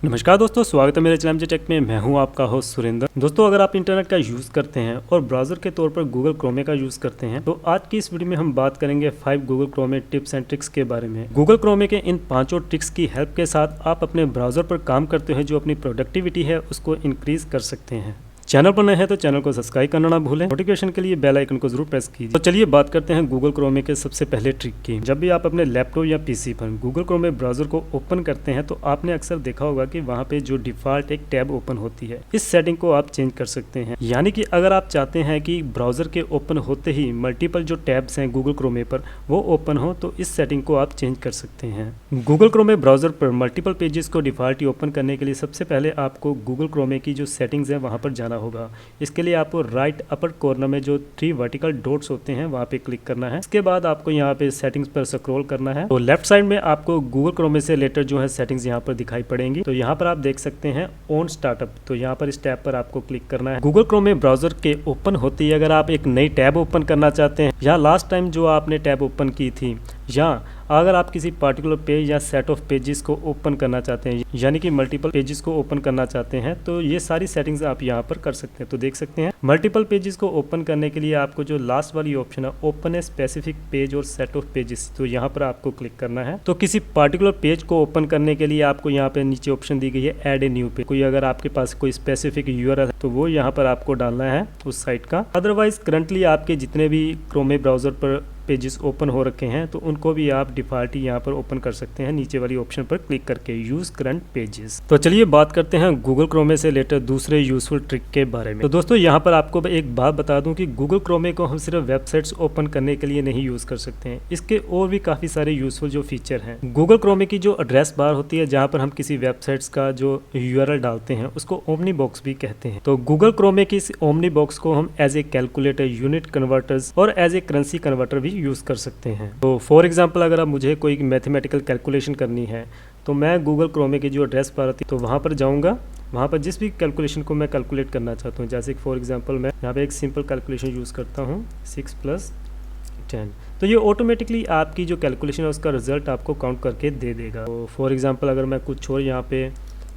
नमस्कार दोस्तों, स्वागत है मेरे चैनल टेक में। मैं हूं आपका होस्ट सुरेंद्र। दोस्तों, अगर आप इंटरनेट का यूज़ करते हैं और ब्राउज़र के तौर पर गूगल क्रोमे का यूज़ करते हैं तो आज की इस वीडियो में हम बात करेंगे 5 Google Chrome tips and tricks के बारे में। गूगल क्रोमे के इन 5 ट्रिक्स की हेल्प के साथ आप अपने ब्राउज़र पर काम करते हैं जो अपनी प्रोडक्टिविटी है उसको इंक्रीज कर सकते हैं। चैनल पर नए हैं तो चैनल को सब्सक्राइब करना ना भूलें। नोटिफिकेशन के लिए बेल आइकन को जरूर प्रेस कीजिए। तो चलिए बात करते हैं गूगल क्रोमे के सबसे पहले ट्रिक की। जब भी आप अपने लैपटॉप या पीसी पर गूगल क्रोमे ब्राउजर को ओपन करते हैं तो आपने अक्सर देखा होगा कि वहां पे जो डिफॉल्ट एक टैब ओपन होती है, इस सेटिंग को आप चेंज कर सकते हैं। यानी कि अगर आप चाहते हैं कि ब्राउजर के ओपन होते ही मल्टीपल जो टैब्स हैं गूगल क्रोमे पर वो ओपन हो, तो इस सेटिंग को आप चेंज कर सकते हैं। गूगल क्रोमे ब्राउजर पर मल्टीपल पेजेस को डिफॉल्ट ही ओपन करने के लिए सबसे पहले आपको गूगल क्रोमे की जो सेटिंग्स है वहां पर जाना होगा। इसके लिए आपको राइट अपर कॉर्नर में जो 3 वर्टिकल डॉट्स होते हैं वहां पे क्लिक करना है। इसके बाद आपको यहाँ पे सेटिंग्स पर स्क्रॉल करना है। तो लेफ्ट साइड में आपको गूगल क्रोमे से रिलेटेड जो है सेटिंग्स यहाँ पर दिखाई पड़ेंगी। तो यहाँ पर आप देख सकते हैं ऑन स्टार्टअप। तो यहाँ पर इस टैब पर आपको क्लिक करना है। गूगल क्रोमे ब्राउजर के ओपन होते ही अगर आप एक नई टैब ओपन करना चाहते हैं या लास्ट टाइम जो आपने टैब ओपन की थी, या अगर आप किसी पार्टिकुलर पेज या सेट ऑफ पेजेस को ओपन करना चाहते हैं, यानी कि मल्टीपल पेजेस को ओपन करना चाहते हैं, तो ये सारी सेटिंग्स आप यहाँ पर कर सकते हैं। तो देख सकते हैं मल्टीपल पेजेस को ओपन करने के लिए आपको जो लास्ट वाली ऑप्शन है ओपन ए स्पेसिफिक पेज और सेट ऑफ पेजेस, तो यहाँ पर आपको क्लिक करना है। तो किसी पार्टिकुलर पेज को ओपन करने के लिए आपको यहाँ पे नीचे ऑप्शन दी गई है ऐड ए न्यू पेज। कोई अगर आपके पास कोई स्पेसिफिक यूआरएल है तो वो यहाँ पर आपको डालना है उस साइट का। अदरवाइज करंटली आपके जितने भी क्रोमे ब्राउजर पर पेजेस ओपन हो रखे हैं तो उनको भी आप डिफॉल्ट ही यहाँ पर ओपन कर सकते हैं नीचे वाली ऑप्शन पर क्लिक करके, यूज करंट पेजेस। तो चलिए बात करते हैं गूगल क्रोमे से रिलेटेड दूसरे यूजफुल ट्रिक के बारे में। तो दोस्तों, यहाँ पर आपको एक बात बता दूं कि गूगल क्रोमे को हम सिर्फ वेबसाइट्स ओपन करने के लिए नहीं यूज कर सकते हैं, इसके और भी काफी सारे यूजफुल जो फीचर हैं। गूगल क्रोमे की जो एड्रेस बार होती है जहाँ पर हम किसी वेबसाइट्स का जो यूआरएल डालते हैं उसको ओमनी बॉक्स भी कहते हैं। तो गूगल क्रोमे की इस ओमनी बॉक्स को हम as a calculator, unit converters और एज ए करेंसी कन्वर्टर भी यूज कर सकते हैं। तो फॉर एग्जांपल अगर अब मुझे कोई मैथमेटिकल कैलकुलेशन करनी है तो मैं गूगल क्रोमे की जो एड्रेस बार होती है तो वहाँ पर जाऊँगा। वहाँ पर जिस भी कैलकुलेशन को मैं कैलकुलेट करना चाहता हूँ, जैसे फॉर एग्जांपल मैं यहाँ पे एक सिंपल कैलकुलेशन यूज़ करता हूँ 6 + 10, तो ये ऑटोमेटिकली आपकी जो कैलकुलेशन है उसका रिजल्ट आपको काउंट करके दे देगा। तो फॉर एग्जांपल अगर मैं कुछ और यहाँ पे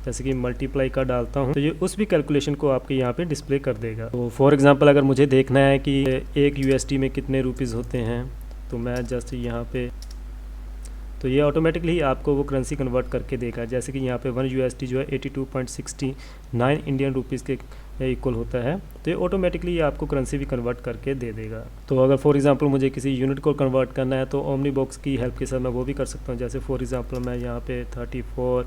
जैसे कि मल्टीप्लाई का डालता हूँ तो ये उस भी कैलकुलेशन को आपके यहाँ पे डिस्प्ले कर देगा। तो फॉर एग्जांपल अगर मुझे देखना है कि एक यूएसडी में कितने रुपीज़ होते हैं तो मैं जस्ट यहाँ पे, तो ये ऑटोमेटिकली आपको वो करेंसी कन्वर्ट करके देगा। जैसे कि यहाँ पे 1 यूएसडी जो है 82.69 इंडियन रुपीज़ के इक्वल होता है, तो ये ऑटोमेटिकली आपको करेंसी भी कन्वर्ट करके दे देगा। तो अगर फॉर एग्जांपल मुझे किसी यूनिट को कन्वर्ट करना है तो ओमनी बॉक्स की हेल्प के साथ मैं वो भी कर सकता हूँ। जैसे फॉर एग्जांपल मैं यहाँ पे 34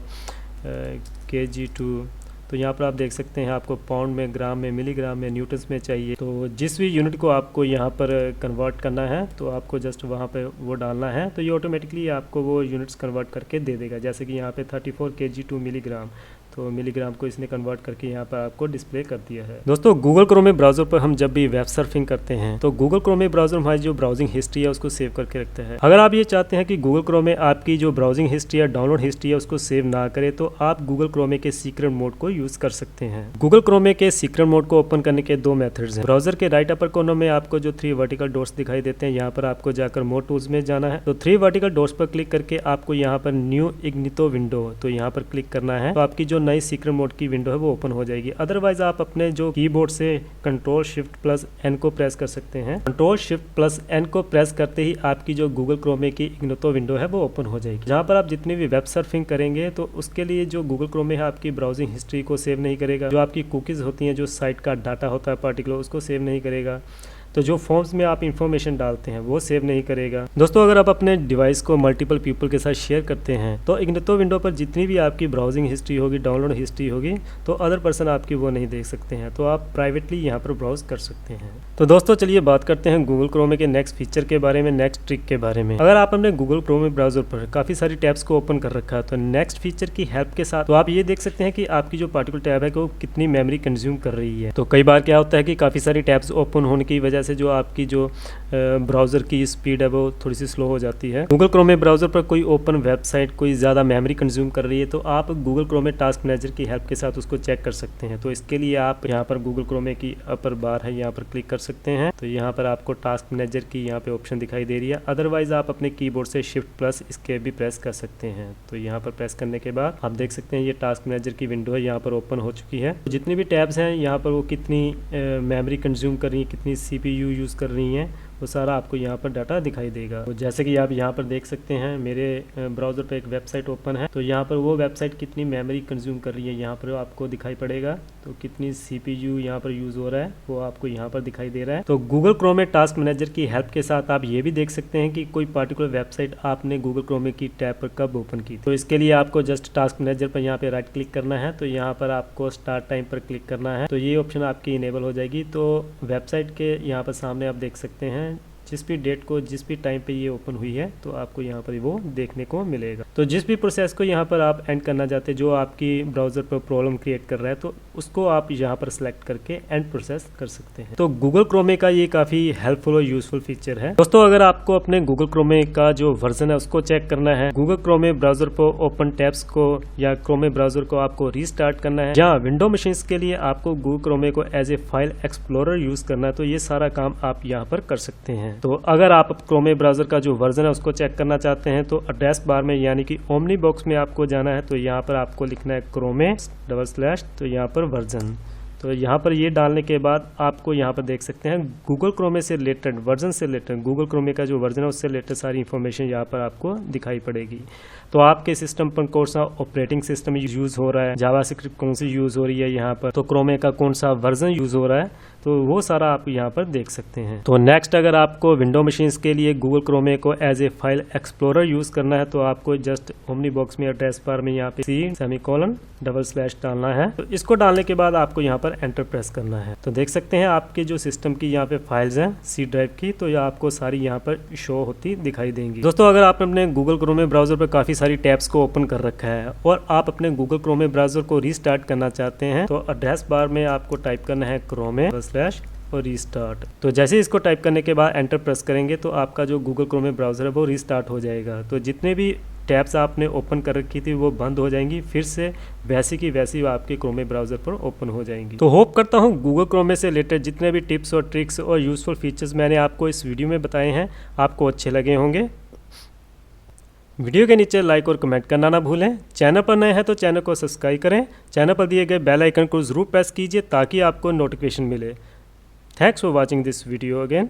kg2, तो यहाँ पर आप देख सकते हैं आपको पाउंड में, ग्राम में, मिलीग्राम में, न्यूटन्स में चाहिए। तो जिस भी यूनिट को आपको यहाँ पर कन्वर्ट करना है तो आपको जस्ट वहाँ पे वो डालना है, तो ये ऑटोमेटिकली आपको वो यूनिट्स कन्वर्ट करके दे देगा। जैसे कि यहाँ पे 34 kg2 मिलीग्राम, तो मिलीग्राम को इसने कन्वर्ट करके यहाँ पर आपको डिस्प्ले कर दिया है। दोस्तों, गूगल क्रोमे ब्राउजर पर हम जब भी वेब सर्फिंग करते हैं तो गूगल क्रोमे ब्राउजर हमारी जो ब्राउजिंग हिस्ट्री है उसको सेव करके रखता है। अगर आप ये चाहते हैं कि गूगल क्रोमे आपकी जो ब्राउजिंग हिस्ट्री या डाउनलोड हिस्ट्री है उसको सेव ना करे तो आप गूगल क्रोमे के सीक्रेट मोड को यूज कर सकते हैं। गूगल क्रोमे के सीक्रेट मोड को ओपन करने के 2 मेथड्स हैं। ब्राउजर के राइट अपर कॉर्नर में आपको जो 3 वर्टिकल डॉट्स दिखाई देते हैं, यहाँ पर आपको जाकर मोड टूल्स में जाना है। तो 3 वर्टिकल डॉट्स पर क्लिक करके आपको यहाँ पर न्यू इग्नितो विंडो, तो यहाँ पर क्लिक करना है। तो आपकी जो नई सीक्रेट मोड की विंडो है वो ओपन हो जाएगी। अदरवाइज आप अपने जो कीबोर्ड से Ctrl+Shift+N को प्रेस कर सकते हैं। Ctrl+Shift+N को प्रेस करते ही आपकी जो गूगल क्रोमे की इग्नितो विंडो है वो ओपन हो जाएगी। जहाँ पर आप जितनी भी वेब सर्फिंग करेंगे तो उसके लिए जो गूगल क्रोमे है आपकी ब्राउजिंग हिस्ट्री को सेव नहीं करेगा, जो आपकी कुकीज़ होती हैं, जो साइट का डाटा होता है पर्टिकुलर, उसको सेव नहीं करेगा, तो जो फॉर्म्स में आप इंफॉर्मेशन डालते हैं वो सेव नहीं करेगा। दोस्तों, अगर आप अपने डिवाइस को मल्टीपल पीपल के साथ शेयर करते हैं तो इग्नितो विंडो पर जितनी भी आपकी ब्राउजिंग हिस्ट्री होगी, डाउनलोड हिस्ट्री होगी, तो अदर पर्सन आपकी वो नहीं देख सकते हैं, तो आप प्राइवेटली यहाँ पर ब्राउज कर सकते हैं। तो दोस्तों, चलिए बात करते हैं गूगल क्रोमे के नेक्स्ट फीचर के बारे में, नेक्स्ट ट्रिक के बारे में। अगर आप अपने गूगल क्रोमे ब्राउजर पर काफी सारी टैब्स को ओपन कर रखा है तो नेक्स्ट फीचर की हेल्प के साथ तो आप ये देख सकते हैं कि आपकी जो पार्टिकुलर टैब है वो कितनी मेमोरी कंज्यूम कर रही है। तो कई बार क्या होता है कि काफी सारी टैब्स ओपन होने की वजह से जो आपकी जो ब्राउज़र की स्पीड है वो थोड़ी सी स्लो हो जाती है। गूगल क्रोम में ब्राउज़र पर कोई ओपन वेबसाइट कोई ज़्यादा मेमोरी कंज्यूम कर रही है तो आप गूगल क्रोम में टास्क मैनेजर की हेल्प के साथ उसको चेक कर सकते हैं। तो इसके लिए आप यहाँ पर गूगल क्रोम की अपर बार है, यहाँ पर क्लिक कर सकते हैं। तो यहाँ पर आपको टास्क मैनेजर की यहाँ पे ऑप्शन दिखाई दे रही है। अदरवाइज आप अपने कीबोर्ड से शिफ्ट प्लस इसके भी प्रेस कर सकते हैं। तो यहाँ पर प्रेस करने के बाद आप देख सकते हैं ये टास्क मैनेजर की विंडो है, यहाँ पर ओपन हो चुकी है। तो जितनी भी टैब्स हैं यहाँ पर वो कितनी मेमोरी कंज्यूम कर रही है, कितनी CPU यूज़ कर रही हैं, वो सारा आपको यहाँ पर डाटा दिखाई देगा। तो जैसे कि आप यहाँ पर देख सकते हैं मेरे ब्राउज़र पे एक वेबसाइट ओपन है, तो यहाँ पर वो वेबसाइट कितनी मेमोरी कंज्यूम कर रही है यहाँ पर आपको दिखाई पड़ेगा। तो कितनी CPU यहाँ पर यूज़ हो रहा है वो आपको यहाँ पर दिखाई दे रहा है। तो गूगल क्रोम में टास्क मैनेजर की हेल्प के साथ आप ये भी देख सकते हैं कि कोई पार्टिकुलर वेबसाइट आपने गूगल क्रोम की टैब पर कब ओपन की। तो इसके लिए आपको जस्ट टास्क मैनेजर पर यहाँ पे राइट क्लिक करना है। तो यहाँ पर आपको स्टार्ट टाइम पर क्लिक करना है, तो ये ऑप्शन आपकी इनेबल हो जाएगी। तो वेबसाइट के यहाँ पर सामने आप देख सकते हैं जिस भी डेट को जिस भी टाइम पे ये ओपन हुई है तो आपको यहाँ पर वो देखने को मिलेगा। तो जिस भी प्रोसेस को यहाँ पर आप एंड करना चाहते हैं, जो आपकी ब्राउज़र पर प्रॉब्लम क्रिएट कर रहा है, तो उसको आप यहाँ पर सिलेक्ट करके एंड प्रोसेस कर सकते हैं। तो गूगल क्रोमे का ये काफ़ी हेल्पफुल और यूजफुल फीचर है। दोस्तों अगर आपको अपने गूगल क्रोमे का जो वर्जन है उसको चेक करना है, गूगल क्रोमे ब्राउज़र पर ओपन टैब्स को या क्रोमे ब्राउज़र को आपको रीस्टार्ट करना है, या विंडो मशीन्स के लिए आपको गूगल क्रोमे को as a file explorer use करना है, तो ये सारा काम आप यहाँ पर कर सकते हैं। तो अगर आप क्रोमे ब्राउज़र का जो वर्जन है उसको चेक करना चाहते हैं तो एड्रेस बार में यानी कि ओमनी बॉक्स में आपको जाना है। तो यहाँ पर आपको लिखना है क्रोमे / तो यहाँ पर वर्जन। तो यहाँ पर ये डालने के बाद आपको यहाँ पर देख सकते हैं गूगल क्रोमे से रिलेटेड वर्जन से रिलेटेड गूगल क्रोमे का जो वर्जन है उससे रिलेटेड सारी इन्फॉर्मेशन यहाँ पर आपको दिखाई पड़ेगी। तो आपके सिस्टम पर कौन सा ऑपरेटिंग सिस्टम यूज़ हो रहा है, जावास्क्रिप्ट कौन सी यूज़ हो रही है यहाँ पर, तो क्रोमे का कौन सा वर्जन यूज़ हो रहा है, तो वो सारा आप यहाँ पर देख सकते हैं। तो नेक्स्ट अगर आपको विंडो मशीन्स के लिए गूगल क्रोमे को as a file explorer use करना है तो आपको जस्ट ओमनी बॉक्स में एड्रेस बार में यहाँ पे C:\/ डालना है। तो इसको डालने के बाद आपको यहाँ पर एंटर प्रेस करना है। तो देख सकते हैं आपके जो सिस्टम की यहाँ पे फाइल्स हैं C ड्राइव की, तो ये आपको सारी यहाँ पर शो होती दिखाई देंगी। दोस्तों अगर आपने अपने गूगल क्रोमे ब्राउज़र पर काफ़ी सारी टैब्स को ओपन कर रखा है और आप अपने गूगल क्रोमे ब्राउज़र को रीस्टार्ट करना चाहते हैं तो एड्रेस बार में आपको टाइप करना है क्रोमे / और रीस्टार्ट। तो जैसे ही इसको टाइप करने के बाद एंटर प्रेस करेंगे तो आपका जो गूगल क्रोमे ब्राउज़र है वो रीस्टार्ट हो जाएगा। तो जितने भी टैब्स आपने ओपन कर रखी थी वो बंद हो जाएंगी, फिर से वैसी की वैसी आपके क्रोमे ब्राउज़र पर ओपन हो जाएंगी। तो होप करता हूँ गूगल क्रोमे से रिलेटेड जितने भी टिप्स और ट्रिक्स और यूज़फुल फीचर्स मैंने आपको इस वीडियो में बताए हैं आपको अच्छे लगे होंगे। वीडियो के नीचे लाइक और कमेंट करना ना भूलें। चैनल पर नए हैं तो चैनल को सब्सक्राइब करें। चैनल पर दिए गए बेल आइकन को ज़रूर प्रेस कीजिए ताकि आपको नोटिफिकेशन मिले। Thanks for watching this video again.